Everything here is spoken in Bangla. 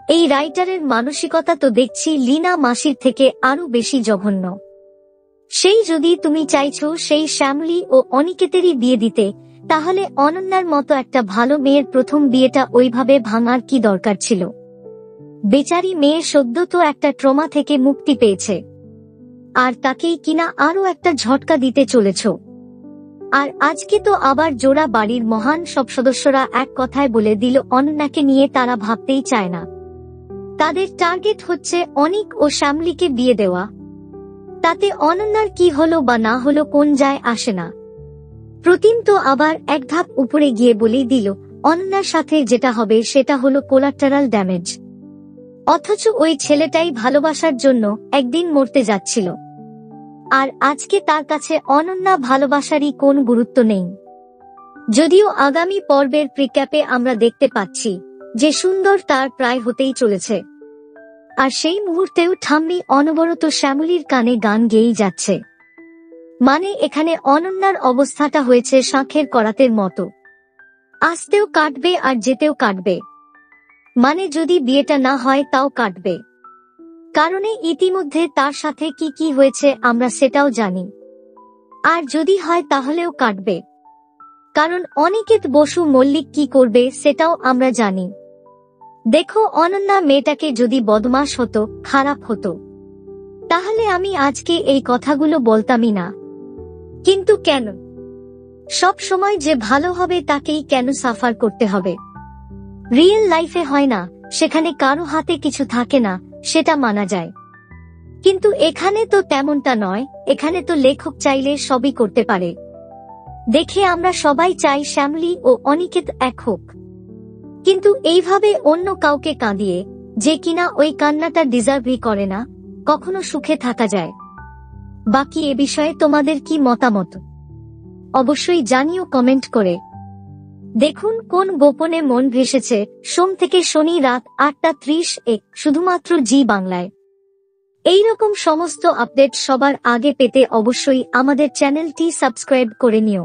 এই রাইটারের মানসিকতা তো দেখছি লীনা মাসির থেকে আরো বেশি জঘন্য। সেই যদি তুমি চাইছো সেই শ্যামলী ও অনিকেতেরই বিয়ে দিতে, তাহলে অনন্যার মতো একটা ভালো মেয়ের প্রথম বিয়েটা ওইভাবে ভাঙার কি দরকার ছিল? বেচারি মেয়ে সদ্য তো একটা ট্রমা থেকে মুক্তি পেয়েছে, আর তাকেই কিনা আরো একটা ঝটকা দিতে চলেছ। আর আজকে তো আবার জোড়া বাড়ির মহান সব সদস্যরা এক কথায় বলে দিল অনন্যাকে নিয়ে তারা ভাবতেই চায় না। তাদের টার্গেট হচ্ছে অনিক ও শ্যামলীকে বিয়ে দেওয়া। তাতে অনন্যার কি হলো বা না হলো কোন যায় আসে না। প্রতিম তো আবার এক ধাপ উপরে গিয়ে বলেই দিল অনন্যার সাথে যেটা হবে সেটা হলো কোলাটারাল ড্যামেজ। অথচ ওই ছেলেটাই ভালোবাসার জন্য একদিন মরতে যাচ্ছিল, আর আজকে তার কাছে অনন্যা ভালোবাসারই কোন গুরুত্ব নেই। যদিও আগামী পর্বের প্রিক্যাপে আমরা দেখতে পাচ্ছি যে সুন্দর তার প্রায় হতেই চলেছে, আর সেই মুহূর্তেও ঠাম্মি অনবরত শ্যামলীর কানে গান গেয়েই যাচ্ছে। মানে এখানে অনন্যার অবস্থাটা হয়েছে শাঁখের করাতের মতো, আসতেও কাটবে আর যেতেও কাটবে। মানে যদি বিয়েটা না হয় তাও কাটবে, কারণে ইতিমধ্যে তার সাথে কি কি হয়েছে আমরা সেটাও জানি। আর যদি হয় তাহলেও কাটবে, কারণ অনিকেত বসু মল্লিক কি করবে সেটাও আমরা জানি। দেখো অনন্যা মেয়েটাকে যদি বদমাশ হতো, খারাপ হতো, তাহলে আমি আজকে এই কথাগুলো বলতামই না। কিন্তু কেন সব সময় যে ভালো হবে তাকেই কেন সাফার করতে হবে? রিয়েল লাইফে হয় না, সেখানে কারো হাতে কিছু থাকে না, সেটা মানা যায়। কিন্তু এখানে তো তেমনটা নয়, এখানে তো লেখক চাইলে সবই করতে পারে। দেখে আমরা সবাই চাই শ্যামলী ও অনিকেত এক হোক, কিন্তু এইভাবে অন্য কাউকে কাঁদিয়ে, যে কিনা ওই কান্নাটা ডিজার্ভই করে না, কখনো সুখে থাকা যায়? বাকি এ বিষয়ে তোমাদের কি মতামত অবশ্যই জানিও কমেন্ট করে। দেখুন কোন গোপনে মন ভেসেছে, সোম থেকে শনি রাত 8:30 শুধুমাত্র জি বাংলায়। এইরকম সমস্ত আপডেট সবার আগে পেতে অবশ্যই আমাদের চ্যানেলটি সাবস্ক্রাইব করে নিও।